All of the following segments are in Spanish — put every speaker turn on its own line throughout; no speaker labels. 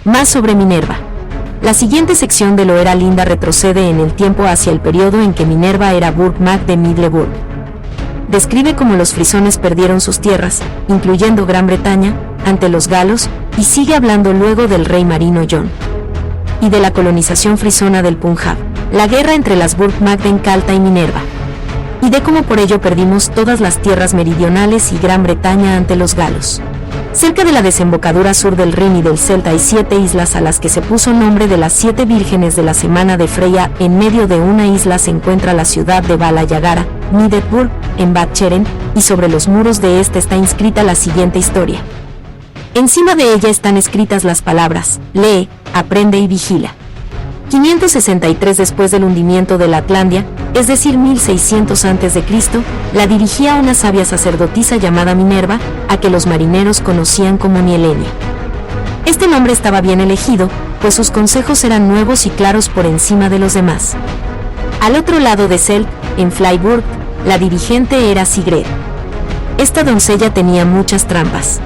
Más sobre Minerva. La siguiente sección de Lo era Linda retrocede en el tiempo hacia el periodo en que Minerva era Burg Mag de Midleburg. Describe cómo los frisones perdieron sus tierras, incluyendo Gran Bretaña, ante los galos, y sigue hablando luego del rey marino John. Y de la colonización frisona del Punjab, la guerra entre las Burg Magden Calta y Minerva. Y de cómo por ello perdimos todas las tierras meridionales y Gran Bretaña ante los galos. Cerca de la desembocadura sur del Rin y del Celta hay 7 islas a las que se puso nombre de las 7 vírgenes de la semana de Freya. En medio de una isla se encuentra la ciudad de Balayagara, Middelburg, en Bad Cheren, y sobre los muros de esta está inscrita la siguiente historia. Encima de ella están escritas las palabras: lee, aprende y vigila. 563 después del hundimiento de la Atlantia, es decir 1600 a.C., la dirigía una sabia sacerdotisa llamada Minerva, a que los marineros conocían como Nielenia. Este nombre estaba bien elegido, pues sus consejos eran nuevos y claros por encima de los demás. Al otro lado de Celt, en Flyburg, la dirigente era Sigrid. Esta doncella tenía muchas trampas.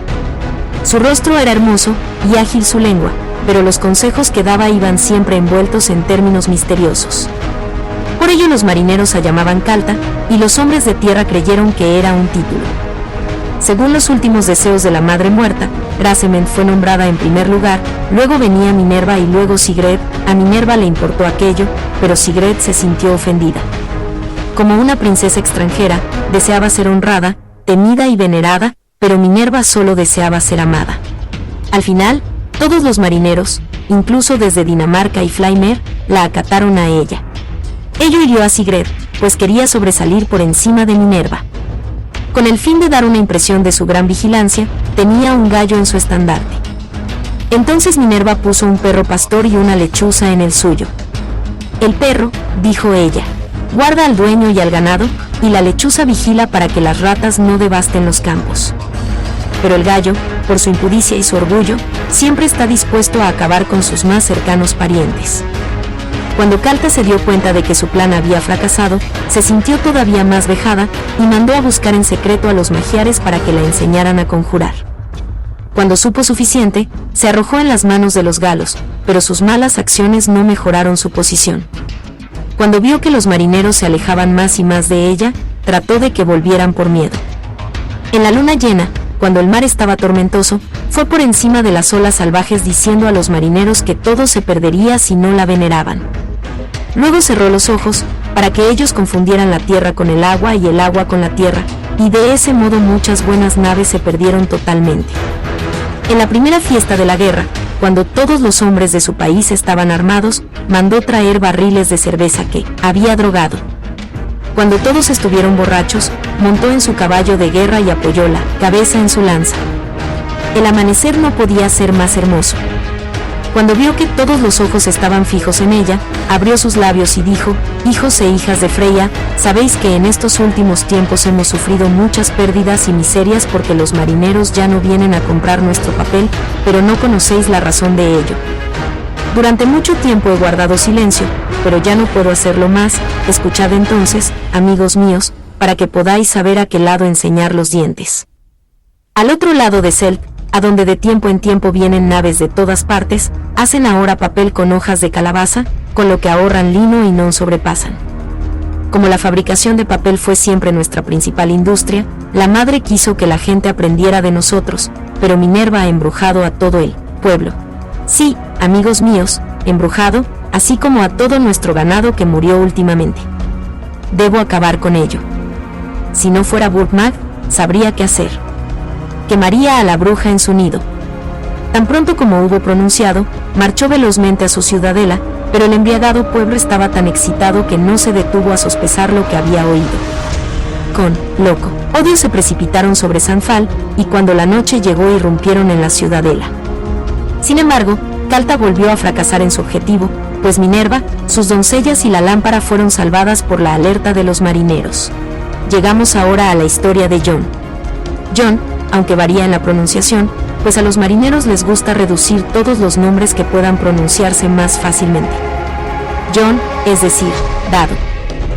Su rostro era hermoso, y ágil su lengua, pero los consejos que daba iban siempre envueltos en términos misteriosos. Por ello los marineros la llamaban Calta, y los hombres de tierra creyeron que era un título. Según los últimos deseos de la madre muerta, Gracement fue nombrada en primer lugar, luego venía Minerva y luego Sigrid. A Minerva le importó aquello, pero Sigrid se sintió ofendida. Como una princesa extranjera, deseaba ser honrada, temida y venerada, pero Minerva solo deseaba ser amada. Al final, todos los marineros, incluso desde Dinamarca y Flymer, la acataron a ella. Ello hirió a Sigrid, pues quería sobresalir por encima de Minerva. Con el fin de dar una impresión de su gran vigilancia, tenía un gallo en su estandarte. Entonces Minerva puso un perro pastor y una lechuza en el suyo. El perro, dijo ella, guarda al dueño y al ganado, y la lechuza vigila para que las ratas no devasten los campos. Pero el gallo, por su impudicia y su orgullo, siempre está dispuesto a acabar con sus más cercanos parientes. Cuando Calta se dio cuenta de que su plan había fracasado, se sintió todavía más vejada y mandó a buscar en secreto a los magiares para que la enseñaran a conjurar. Cuando supo suficiente, se arrojó en las manos de los galos, pero sus malas acciones no mejoraron su posición. Cuando vio que los marineros se alejaban más y más de ella, trató de que volvieran por miedo. En la luna llena, cuando el mar estaba tormentoso, fue por encima de las olas salvajes diciendo a los marineros que todo se perdería si no la veneraban. Luego cerró los ojos, para que ellos confundieran la tierra con el agua y el agua con la tierra, y de ese modo muchas buenas naves se perdieron totalmente. En la primera fiesta de la guerra, cuando todos los hombres de su país estaban armados, mandó traer barriles de cerveza que había drogado. Cuando todos estuvieron borrachos, montó en su caballo de guerra y apoyó la cabeza en su lanza. El amanecer no podía ser más hermoso. Cuando vio que todos los ojos estaban fijos en ella, abrió sus labios y dijo: hijos e hijas de Freya, sabéis que en estos últimos tiempos hemos sufrido muchas pérdidas y miserias porque los marineros ya no vienen a comprar nuestro papel, pero no conocéis la razón de ello. Durante mucho tiempo he guardado silencio, pero ya no puedo hacerlo más. Escuchad entonces, amigos míos, para que podáis saber a qué lado enseñar los dientes. Al otro lado de Celt, a donde de tiempo en tiempo vienen naves de todas partes, hacen ahora papel con hojas de calabaza, con lo que ahorran lino y no sobrepasan. Como la fabricación de papel fue siempre nuestra principal industria, la madre quiso que la gente aprendiera de nosotros, pero Minerva ha embrujado a todo el pueblo. Sí, amigos míos, embrujado, así como a todo nuestro ganado que murió últimamente. Debo acabar con ello. Si no fuera Burg Mag, sabría qué hacer. Quemaría a la bruja en su nido. Tan pronto como hubo pronunciado, marchó velozmente a su ciudadela, pero el embriagado pueblo estaba tan excitado que no se detuvo a sospechar lo que había oído. Con loco odio se precipitaron sobre Sanfal, y cuando la noche llegó irrumpieron en la ciudadela. Sin embargo, Calta volvió a fracasar en su objetivo, pues Minerva, sus doncellas y la lámpara fueron salvadas por la alerta de los marineros. Llegamos ahora a la historia de John. John, aunque varía en la pronunciación, pues a los marineros les gusta reducir todos los nombres que puedan pronunciarse más fácilmente. John, es decir, dado.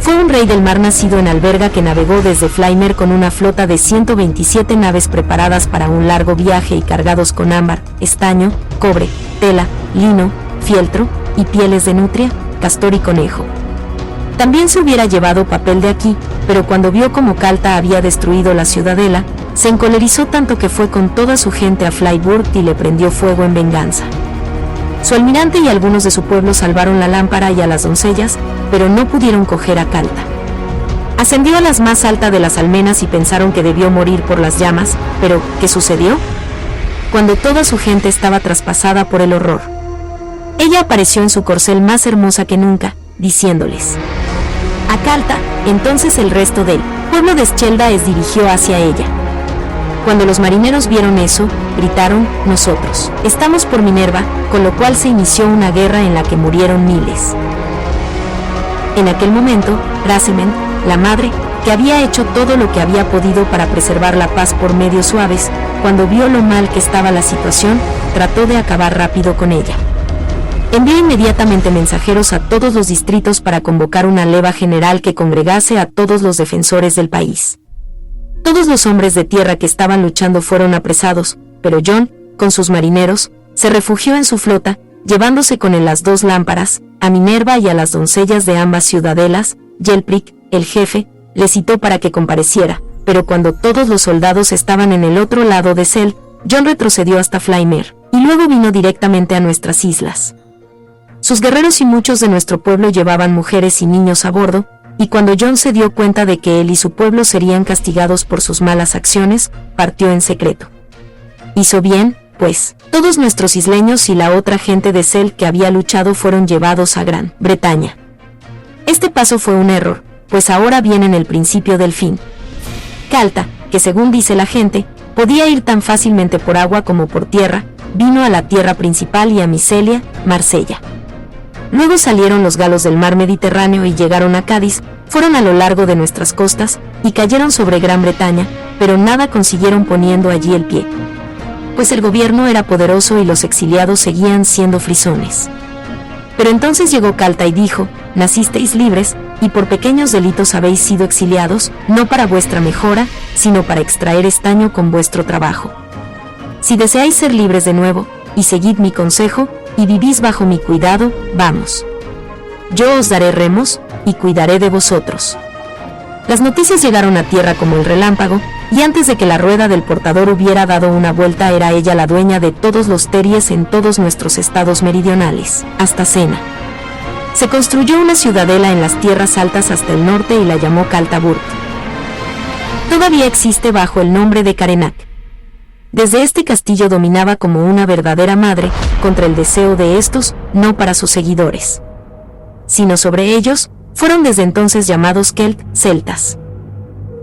Fue un rey del mar nacido en Alberga que navegó desde Flaimir con una flota de 127 naves preparadas para un largo viaje y cargados con ámbar, estaño, cobre, tela, lino, fieltro y pieles de nutria, castor y conejo. También se hubiera llevado papel de aquí, pero cuando vio cómo Calta había destruido la ciudadela, se encolerizó tanto que fue con toda su gente a Flyburg y le prendió fuego en venganza. Su almirante y algunos de su pueblo salvaron la lámpara y a las doncellas, pero no pudieron coger a Calta. Ascendió a las más altas de las almenas y pensaron que debió morir por las llamas, pero ¿qué sucedió? Cuando toda su gente estaba traspasada por el horror. Ella apareció en su corcel más hermosa que nunca, diciéndoles a Calta. Entonces el resto del pueblo de Schelda dirigió hacia ella. Cuando los marineros vieron eso, gritaron: nosotros estamos por Minerva, con lo cual se inició una guerra en la que murieron miles. En aquel momento, Grasemend, la madre, que había hecho todo lo que había podido para preservar la paz por medios suaves, cuando vio lo mal que estaba la situación, trató de acabar rápido con ella. Envió inmediatamente mensajeros a todos los distritos para convocar una leva general que congregase a todos los defensores del país. Todos los hombres de tierra que estaban luchando fueron apresados, pero Jon, con sus marineros, se refugió en su flota, llevándose con él las 2 lámparas, a Minerva y a las doncellas de ambas ciudadelas. Gelfric, el jefe, le citó para que compareciera, pero cuando todos los soldados estaban en el otro lado de Sel, Jon retrocedió hasta Flaimir, y luego vino directamente a nuestras islas. Sus guerreros y muchos de nuestro pueblo llevaban mujeres y niños a bordo, y cuando Jon se dio cuenta de que él y su pueblo serían castigados por sus malas acciones, partió en secreto. Hizo bien, pues, todos nuestros isleños y la otra gente de Sel que había luchado fueron llevados a Gran Bretaña. Este paso fue un error, pues ahora viene el principio del fin. Calta, que según dice la gente, podía ir tan fácilmente por agua como por tierra, vino a la tierra principal y a Micelia, Marsella. Luego salieron los galos del mar Mediterráneo y llegaron a Cádiz, fueron a lo largo de nuestras costas, y cayeron sobre Gran Bretaña, pero nada consiguieron poniendo allí el pie. Pues el gobierno era poderoso y los exiliados seguían siendo frisones. Pero entonces llegó Calta y dijo: nacisteis libres, y por pequeños delitos habéis sido exiliados, no para vuestra mejora, sino para extraer estaño con vuestro trabajo. Si deseáis ser libres de nuevo, y seguid mi consejo, y vivís bajo mi cuidado, vamos. Yo os daré remos, y cuidaré de vosotros. Las noticias llegaron a tierra como el relámpago, y antes de que la rueda del portador hubiera dado una vuelta era ella la dueña de todos los teries en todos nuestros estados meridionales, hasta Sena. Se construyó una ciudadela en las tierras altas hasta el norte y la llamó Caltaburg. Todavía existe bajo el nombre de Carenac. Desde este castillo dominaba como una verdadera madre, contra el deseo de estos, no para sus seguidores, sino sobre ellos, fueron desde entonces llamados celtas.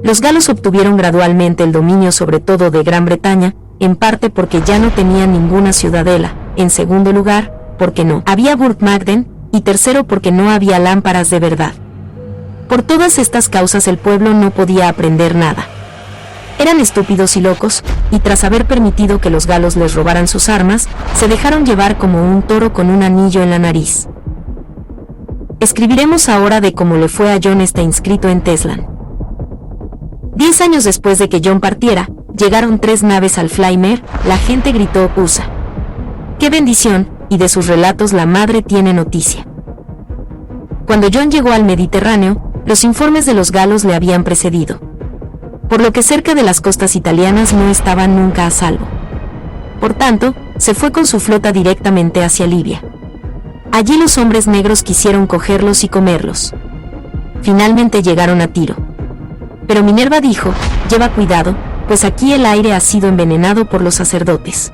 Los galos obtuvieron gradualmente el dominio sobre todo de Gran Bretaña, en parte porque ya no tenían ninguna ciudadela, en segundo lugar, porque no había Burg Magden, y tercero porque no había lámparas de verdad. Por todas estas causas el pueblo no podía aprender nada. Eran estúpidos y locos, y tras haber permitido que los galos les robaran sus armas, se dejaron llevar como un toro con un anillo en la nariz. Escribiremos ahora de cómo le fue a Jon. Está inscrito en Teslan. 10 años después de que Jon partiera, llegaron 3 naves al Flaimir. La gente gritó: ¡Usa! ¡Qué bendición! Y de sus relatos la madre tiene noticia. Cuando Jon llegó al Mediterráneo, los informes de los galos le habían precedido, por lo que cerca de las costas italianas no estaban nunca a salvo. Por tanto, se fue con su flota directamente hacia Libia. Allí los hombres negros quisieron cogerlos y comerlos. Finalmente llegaron a Tiro. Pero Minerva dijo: lleva cuidado, pues aquí el aire ha sido envenenado por los sacerdotes.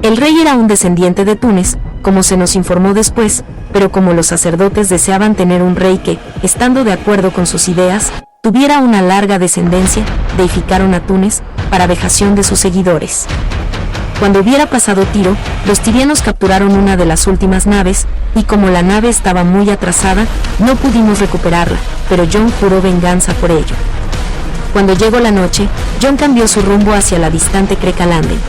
El rey era un descendiente de Túnez, como se nos informó después, pero como los sacerdotes deseaban tener un rey que, estando de acuerdo con sus ideas, tuviera una larga descendencia, deificaron a Túnez, para vejación de sus seguidores. Cuando hubiera pasado Tiro, los tirianos capturaron una de las últimas naves, y como la nave estaba muy atrasada, no pudimos recuperarla, pero Jon juró venganza por ello. Cuando llegó la noche, Jon cambió su rumbo hacia la distante Crekalanden.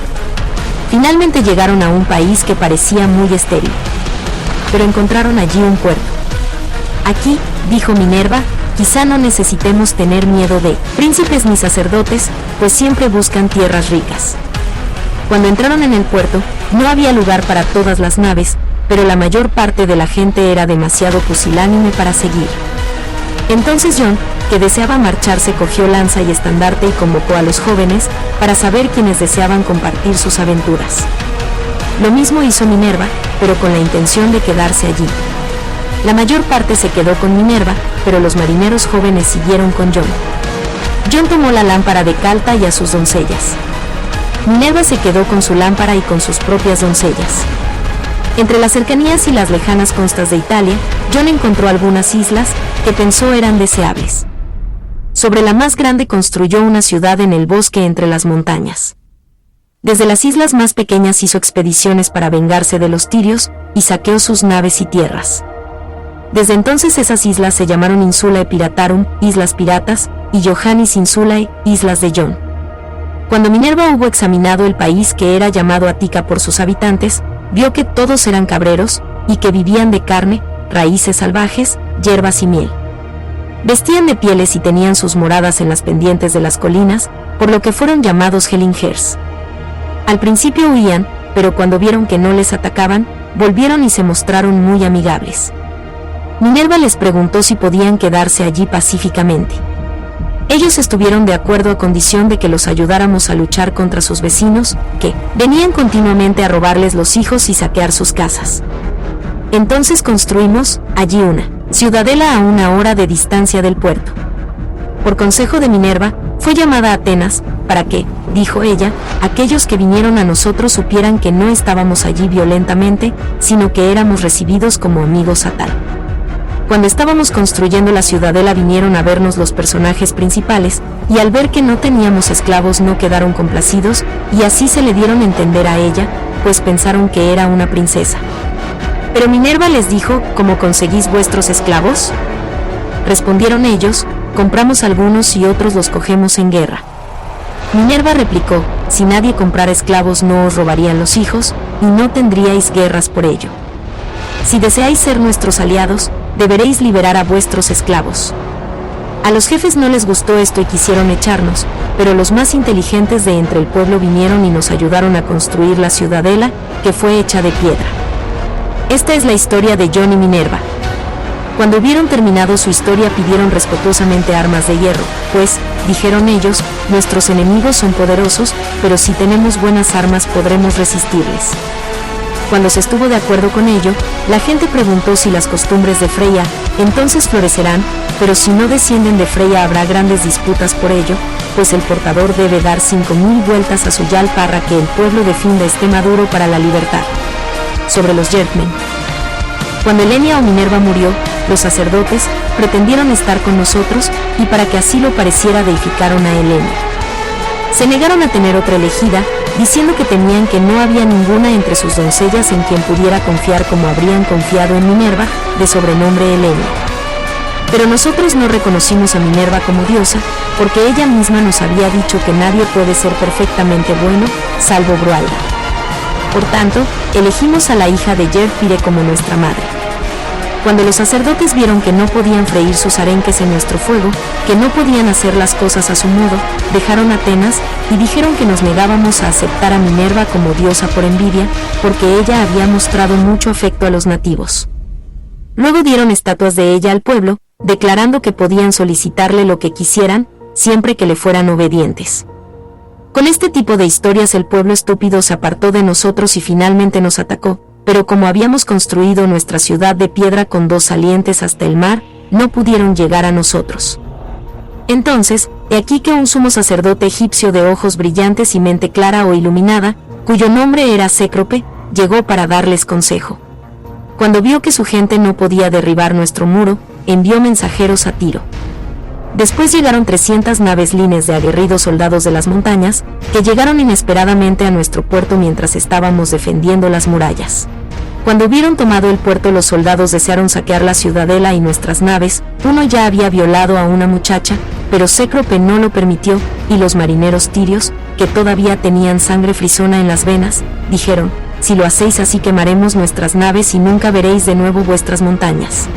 Finalmente llegaron a un país que parecía muy estéril, pero encontraron allí un puerto. Aquí, dijo Minerva, quizá no necesitemos tener miedo de príncipes ni sacerdotes, pues siempre buscan tierras ricas. Cuando entraron en el puerto, no había lugar para todas las naves, pero la mayor parte de la gente era demasiado pusilánime para seguir. Entonces Jon, que deseaba marcharse, cogió lanza y estandarte y convocó a los jóvenes para saber quiénes deseaban compartir sus aventuras. Lo mismo hizo Minerva, pero con la intención de quedarse allí. La mayor parte se quedó con Minerva, pero los marineros jóvenes siguieron con Jon. Jon tomó la lámpara de Calta y a sus doncellas. Minerva se quedó con su lámpara y con sus propias doncellas. Entre las cercanías y las lejanas costas de Italia, Jon encontró algunas islas que pensó eran deseables. Sobre la más grande construyó una ciudad en el bosque entre las montañas. Desde las islas más pequeñas hizo expediciones para vengarse de los tirios y saqueó sus naves y tierras. Desde entonces esas islas se llamaron Insulae Piratarum, Islas Piratas, y Johannis Insulae, Islas de Jon. Cuando Minerva hubo examinado el país que era llamado Ática por sus habitantes, vio que todos eran cabreros, y que vivían de carne, raíces salvajes, hierbas y miel. Vestían de pieles y tenían sus moradas en las pendientes de las colinas, por lo que fueron llamados Helingers. Al principio huían, pero cuando vieron que no les atacaban, volvieron y se mostraron muy amigables. Minerva les preguntó si podían quedarse allí pacíficamente. Ellos estuvieron de acuerdo a condición de que los ayudáramos a luchar contra sus vecinos, que venían continuamente a robarles los hijos y saquear sus casas. Entonces construimos allí una ciudadela a 1 hora de distancia del puerto. Por consejo de Minerva, fue llamada Atenas, para que, dijo ella, aquellos que vinieron a nosotros supieran que no estábamos allí violentamente, sino que éramos recibidos como amigos a tal. Cuando estábamos construyendo la ciudadela vinieron a vernos los personajes principales, y al ver que no teníamos esclavos no quedaron complacidos, y así se le dieron a entender a ella, pues pensaron que era una princesa. Pero Minerva les dijo, ¿cómo conseguís vuestros esclavos? Respondieron ellos, compramos algunos y otros los cogemos en guerra. Minerva replicó, si nadie comprara esclavos no os robarían los hijos, y no tendríais guerras por ello. Si deseáis ser nuestros aliados, deberéis liberar a vuestros esclavos. A los jefes no les gustó esto y quisieron echarnos, pero los más inteligentes de entre el pueblo vinieron y nos ayudaron a construir la ciudadela, que fue hecha de piedra. Esta es la historia de Jon y Minerva. Cuando hubieron terminado su historia pidieron respetuosamente armas de hierro, pues, dijeron ellos, nuestros enemigos son poderosos, pero si tenemos buenas armas podremos resistirles. Cuando se estuvo de acuerdo con ello, la gente preguntó si las costumbres de Freya entonces florecerán, pero si no descienden de Freya habrá grandes disputas por ello, pues el portador debe dar 5000 vueltas a su yal para que el pueblo defienda esté maduro para la libertad. Sobre los Geatmen. Cuando Elenia o Minerva murió, los sacerdotes pretendieron estar con nosotros, y para que así lo pareciera deificaron a Elenia. Se negaron a tener otra elegida, diciendo que temían que no había ninguna entre sus doncellas en quien pudiera confiar como habrían confiado en Minerva, de sobrenombre Elenia. Pero nosotros no reconocimos a Minerva como diosa, porque ella misma nos había dicho que nadie puede ser perfectamente bueno, salvo Broalda. Por tanto, elegimos a la hija de Jefire como nuestra madre. Cuando los sacerdotes vieron que no podían freír sus arenques en nuestro fuego, que no podían hacer las cosas a su modo, dejaron Atenas y dijeron que nos negábamos a aceptar a Minerva como diosa por envidia, porque ella había mostrado mucho afecto a los nativos. Luego dieron estatuas de ella al pueblo, declarando que podían solicitarle lo que quisieran, siempre que le fueran obedientes. Con este tipo de historias el pueblo estúpido se apartó de nosotros y finalmente nos atacó, pero como habíamos construido nuestra ciudad de piedra con 2 salientes hasta el mar, no pudieron llegar a nosotros. Entonces, he aquí que un sumo sacerdote egipcio de ojos brillantes y mente clara o iluminada, cuyo nombre era Cécrope, llegó para darles consejo. Cuando vio que su gente no podía derribar nuestro muro, envió mensajeros a Tiro. Después llegaron 300 naves lines de aguerridos soldados de las montañas, que llegaron inesperadamente a nuestro puerto mientras estábamos defendiendo las murallas. Cuando hubieron tomado el puerto los soldados desearon saquear la ciudadela y nuestras naves, uno ya había violado a una muchacha, pero Cécrope no lo permitió, y los marineros tirios, que todavía tenían sangre frisona en las venas, dijeron, si lo hacéis así quemaremos nuestras naves y nunca veréis de nuevo vuestras montañas.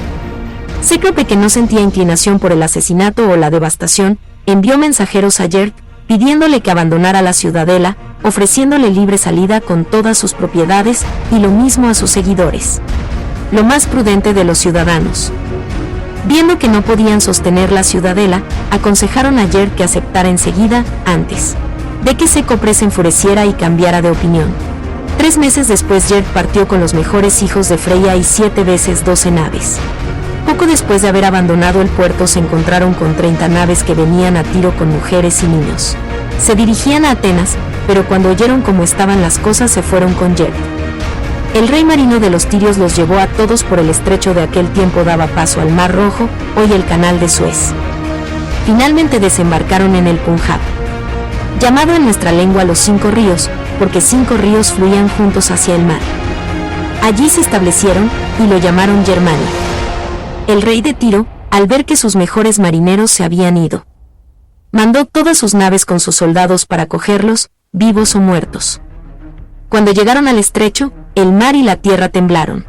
Cécrope, que no sentía inclinación por el asesinato o la devastación, envió mensajeros a Gerd, pidiéndole que abandonara la ciudadela, ofreciéndole libre salida con todas sus propiedades, y lo mismo a sus seguidores. Lo más prudente de los ciudadanos. Viendo que no podían sostener la ciudadela, aconsejaron a Gerd que aceptara enseguida, antes de que Cécrope se enfureciera y cambiara de opinión. 3 meses después Gerd partió con los mejores hijos de Freya y 7 veces 12 naves. Poco después de haber abandonado el puerto se encontraron con 30 naves que venían a Tiro con mujeres y niños. Se dirigían a Atenas, pero cuando oyeron cómo estaban las cosas se fueron con Gerd. El rey marino de los tirios los llevó a todos por el estrecho de aquel tiempo daba paso al Mar Rojo, hoy el Canal de Suez. Finalmente desembarcaron en el Punjab, llamado en nuestra lengua los 5 ríos, porque 5 ríos fluían juntos hacia el mar. Allí se establecieron, y lo llamaron Germania. El rey de Tiro, al ver que sus mejores marineros se habían ido, mandó todas sus naves con sus soldados para cogerlos, vivos o muertos. Cuando llegaron al estrecho, el mar y la tierra temblaron.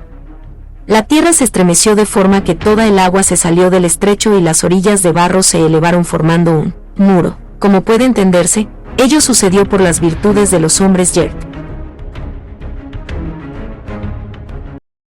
La tierra se estremeció de forma que toda el agua se salió del estrecho y las orillas de barro se elevaron formando un muro. Como puede entenderse, ello sucedió por las virtudes de los hombres Gerd.